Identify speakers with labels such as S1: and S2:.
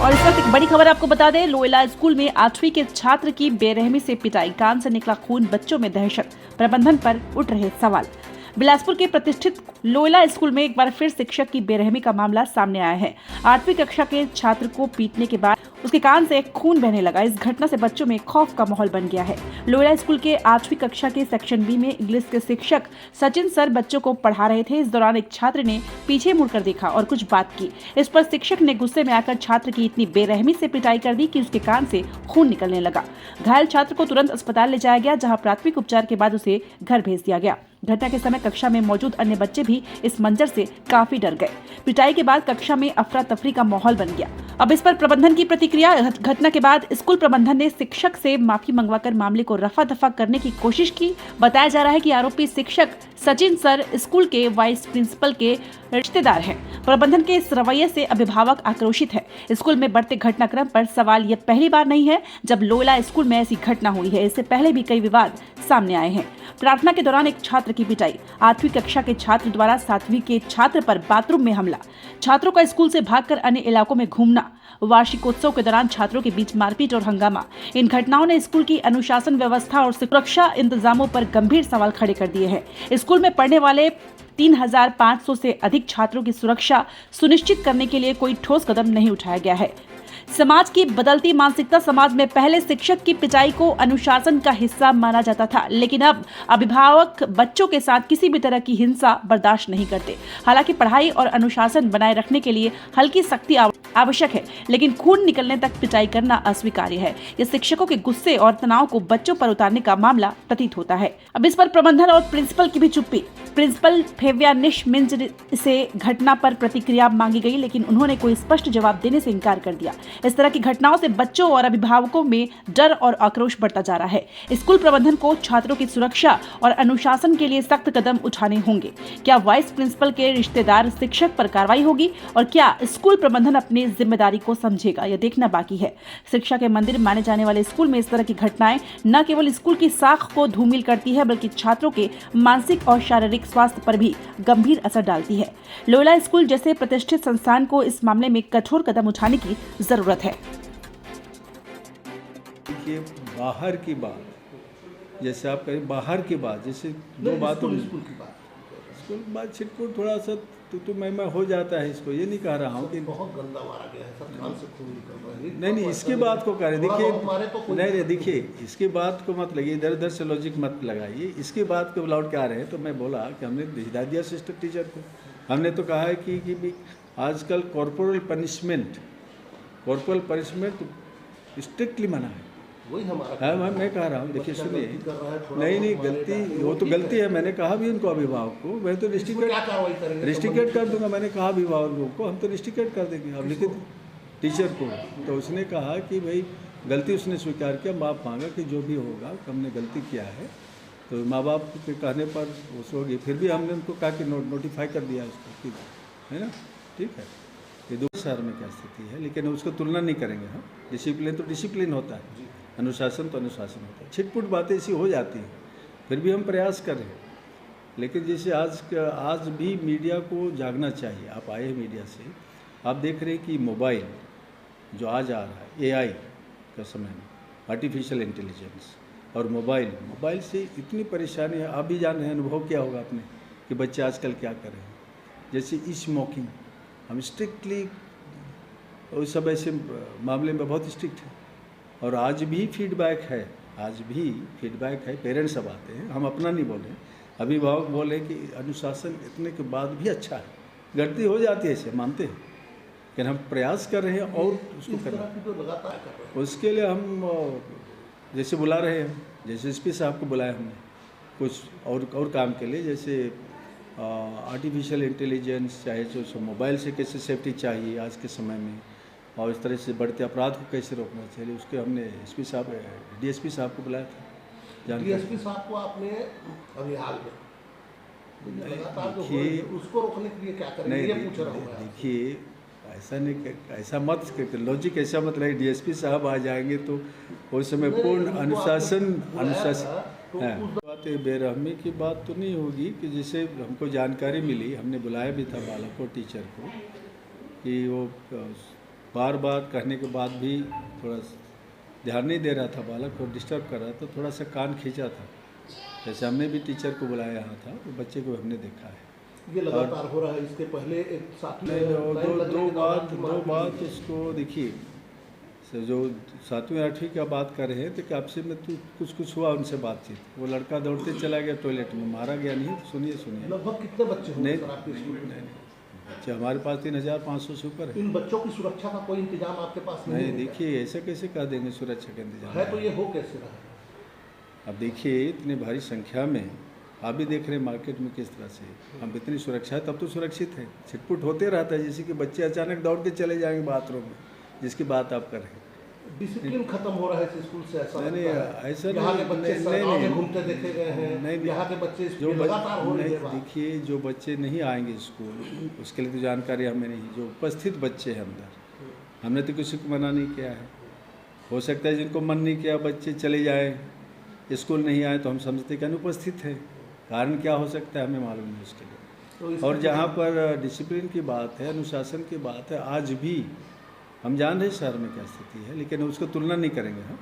S1: और इस वक्त एक बड़ी खबर आपको बता दें, लोयला स्कूल में 8वीं के छात्र की बेरहमी से पिटाई, कान से निकला खून, बच्चों में दहशत, प्रबंधन पर उठ रहे सवाल। बिलासपुर के प्रतिष्ठित लोयला स्कूल में एक बार फिर शिक्षक की बेरहमी का मामला सामने आया है। 8वीं कक्षा के छात्र को पीटने के बाद उसके कान से खून बहने लगा। इस घटना से बच्चों में खौफ का माहौल बन गया है। लोयला स्कूल के 8वीं कक्षा के सेक्शन बी में इंग्लिश के शिक्षक सचिन सर बच्चों को पढ़ा रहे थे। इस दौरान एक छात्र ने पीछे मुड़कर देखा और कुछ बात की। इस पर शिक्षक ने गुस्से में आकर छात्र की इतनी बेरहमी से पिटाई कर दी कि उसके कान से खून निकलने लगा। घायल छात्र को तुरंत अस्पताल ले जाया गया, जहां प्राथमिक उपचार के बाद उसे घर भेज दिया गया। घटना के समय कक्षा में मौजूद अन्य बच्चे भी इस मंजर से काफी डर गए। पिटाई के बाद कक्षा में अफरा तफरी का माहौल बन गया। अब इस पर प्रबंधन की प्रतिक्रिया। घटना के बाद स्कूल प्रबंधन ने शिक्षक से माफी मंगवाकर मामले को रफा दफा करने की कोशिश की। बताया जा रहा है कि आरोपी शिक्षक सचिन सर स्कूल के वाइस प्रिंसिपल के रिश्तेदार हैं। प्रबंधन के इस रवैये से अभिभावक आक्रोशित है। स्कूल में बढ़ते घटनाक्रम पर सवाल ये पहली बार नहीं है जब लोयला स्कूल में ऐसी घटना हुई है। इससे पहले भी कई विवाद सामने आए हैं। प्रार्थना के दौरान एक छात्र की पिटाई, 8वीं कक्षा के छात्र द्वारा 7वीं के छात्र पर बाथरूम में हमला, छात्रों का स्कूल से भागकर अन्य इलाकों में घूमना, वार्षिकोत्सव के दौरान छात्रों के बीच मारपीट और हंगामा। इन घटनाओं ने स्कूल की अनुशासन व्यवस्था और सुरक्षा इंतजामों पर गंभीर सवाल खड़े कर दिए हैं। स्कूल में पढ़ने वाले 3500 से अधिक छात्रों की सुरक्षा सुनिश्चित करने के लिए कोई ठोस कदम नहीं उठाया गया है। समाज की बदलती मानसिकता। समाज में पहले शिक्षक की पिटाई को अनुशासन का हिस्सा माना जाता था, लेकिन अब अभिभावक बच्चों के साथ किसी भी तरह की हिंसा बर्दाश्त नहीं करते। हालांकि पढ़ाई और अनुशासन बनाए रखने के लिए हल्की सख्ती आवश्यक है, लेकिन खून निकलने तक पिटाई करना अस्वीकार्य है। यह शिक्षकों के गुस्से और तनाव को बच्चों पर उतारने का मामला प्रतीत होता है। अब इस पर प्रबंधन और प्रिंसिपल की भी चुप्पी। प्रिंसिपल फेव्यानिश मिंज से घटना पर प्रतिक्रिया मांगी गई, लेकिन उन्होंने कोई स्पष्ट जवाब देने से इनकार कर दिया। इस तरह की घटनाओं से बच्चों और अभिभावकों में डर और आक्रोश बढ़ता जा रहा है। स्कूल प्रबंधन को छात्रों की सुरक्षा और अनुशासन के लिए सख्त कदम उठाने होंगे। क्या वाइस प्रिंसिपल के रिश्तेदार शिक्षक पर कार्रवाई होगी और क्या स्कूल प्रबंधन अपनी जिम्मेदारी को समझेगा, यह देखना बाकी है। शिक्षा के मंदिर माने जाने वाले स्कूल में इस तरह की घटनाएं न केवल स्कूल की साख को धूमिल करती है, बल्कि छात्रों के मानसिक और शारीरिक स्वास्थ्य पर भी गंभीर असर डालती है। लोयला स्कूल जैसे प्रतिष्ठित संस्थान को इस मामले में कठोर कदम उठाने की जरूरत है।
S2: देखिए, बाहर की बात, जैसे आप कहें बाहर की बात, जैसे दो बातों में स्कूल की बात छिटपुट थोड़ा सा तो मैं हो जाता है। इसको ये नहीं कह रहा हूँ कि
S3: बहुत गंदा मारा गया है सर, कान से खून निकल रहा है।
S2: नहीं, इसके बात को कह रहे, देखिए नहीं देखिए, इसके बात को मत लगिए, इधर उधर से लॉजिक मत लगाइए। इसके बात को लौट के आ रहे हैं तो मैं बोला कि हमने हिदायत दिया सिस्टर टीचर को। हमने तो कहा है कि आजकल कॉर्पोरल पनिशमेंट स्ट्रिक्टली मना है।
S3: वही हमारा
S2: मैं कह रहा हूँ, देखिए सुनिए, नहीं गलती, वो तो गलती है। मैंने कहा भी उनको, अभिभावक को, मैं तो रिस्ट्रिकेट कर दूंगा। मैंने कहा अभिभावकों को हम तो रिस्ट्रिकेट कर देंगे, अब लिखित टीचर को। तो उसने कहा कि भाई गलती उसने स्वीकार किया, माफ़ मांगा कि जो भी होगा हमने गलती किया है। तो माँ बाप के कहने पर उस होगी, फिर भी हमने उनको कहा कि नोटिफाई कर दिया उसको, है ना, ठीक है। ये दो शहर में क्या स्थिति है, लेकिन उसको तुलना नहीं करेंगे हम। डिसिप्लिन तो डिसिप्लिन होता है, अनुशासन तो अनुशासन होता है। छिटपुट बातें ऐसी हो जाती हैं, फिर भी हम प्रयास कर रहे हैं। लेकिन जैसे आज भी मीडिया को जागना चाहिए। आप आए हैं मीडिया से, आप देख रहे हैं कि मोबाइल जो आज आ रहा है, एआई का समय में, आर्टिफिशियल इंटेलिजेंस और मोबाइल से इतनी परेशानी है। आप भी जान रहे हैं, अनुभव क्या होगा आपने कि बच्चे आजकल क्या कर रहे हैं। जैसे स्मोकिंग, हम स्ट्रिक्टली उस सब ऐसे मामले में बहुत स्ट्रिक्ट है। और आज भी फीडबैक है, पेरेंट्स अब आते हैं, हम अपना नहीं बोले, अभिभावक बोले कि अनुशासन इतने के बाद भी अच्छा है। गलती हो जाती है, इसे मानते हैं, लेकिन हम प्रयास कर रहे हैं और उसको करना। उसके लिए हम जैसे बुला रहे हैं, जैसे एसपी साहब को बुलाया हमने कुछ और काम के लिए, जैसे आर्टिफिशियल इंटेलिजेंस, चाहे जो मोबाइल से कैसे सेफ्टी चाहिए आज के समय में, और इस तरह से बढ़ते अपराध को कैसे रोकना चाहिए, उसके हमने एसपी साहब, डीएसपी साहब को बुलाया था।
S3: डीएसपी साहब को आपने अभी हाल में देखिए, उसको रोकने के लिए क्या करेंगे, ये पूछ रहा हूं।
S2: देखिए, ऐसा नहीं, ऐसा मत लॉजिक ऐसा मत लगे डीएसपी साहब आ जाएंगे तो उस समय पूर्ण अनुशासन है। बात बेरहमी की बात तो नहीं होगी कि जिसे हमको जानकारी मिली, हमने बुलाया भी था बालक को, टीचर को, कि वो बार बार कहने के बाद भी थोड़ा ध्यान नहीं दे रहा था, बालक को डिस्टर्ब कर रहा था, थोड़ा सा कान खींचा था। जैसे हमने भी टीचर को बुलाया यहाँ था, तो बच्चे को हमने देखा है।
S3: ये लगातार हो रहा है। इसके पहले एक साथी
S2: दो बात उसको देखिए, जो 7वीं 8वीं का बात कर रहे हैं, तो कि आपसे में तो कुछ हुआ उनसे बातचीत, वो लड़का दौड़ते चला गया टॉयलेट में, मारा गया नहीं। तो सुनिए
S3: लगभग कितने बच्चे होंगे सर आपके स्कूल में?
S2: बच्चे हमारे पास 3500 से ऊपर है।
S3: इन बच्चों की सुरक्षा का कोई इंतजाम आपके पास नहीं है?
S2: देखिए ऐसे कैसे कह देंगे सुरक्षा का इंतजाम
S3: है, तो ये हो कैसे रहा है?
S2: अब देखिए इतनी भारी संख्या में आप भी देख रहे हैं मार्केट में किस तरह से, अब इतनी सुरक्षा है तब तो सुरक्षित है। छिटपुट होते रहता है, जैसे कि बच्चे अचानक दौड़ के चले जाएंगे बाथरूम में, जिसकी बात आप कर रहे हैं।
S3: डिसिप्लिन खत्म हो रहा है इस स्कूल से, ऐसा
S2: नहीं ऐसा
S3: यहाँ के बच्चे सड़कों में
S2: नहीं
S3: घूमते देखे गए हैं।
S2: नहीं
S3: यहाँ के बच्चे
S2: जो
S3: लगातार हो रही है बात।
S2: देखिए जो बच्चे नहीं आएंगे स्कूल, उसके लिए तो जानकारी हमें नहीं। जो उपस्थित बच्चे हैं अंदर, हमने तो किसी को मना नहीं किया है। हो सकता है जिनको मन नहीं किया बच्चे चले जाए, स्कूल नहीं आए, तो हम समझते कि अनुपस्थित है। कारण क्या हो सकता है हमें मालूम नहीं उसके लिए। और जहाँ पर डिसिप्लिन की बात है, अनुशासन की बात है, आज भी हम जान रहे शहर में क्या स्थिति है, लेकिन उसको तुलना नहीं करेंगे हम।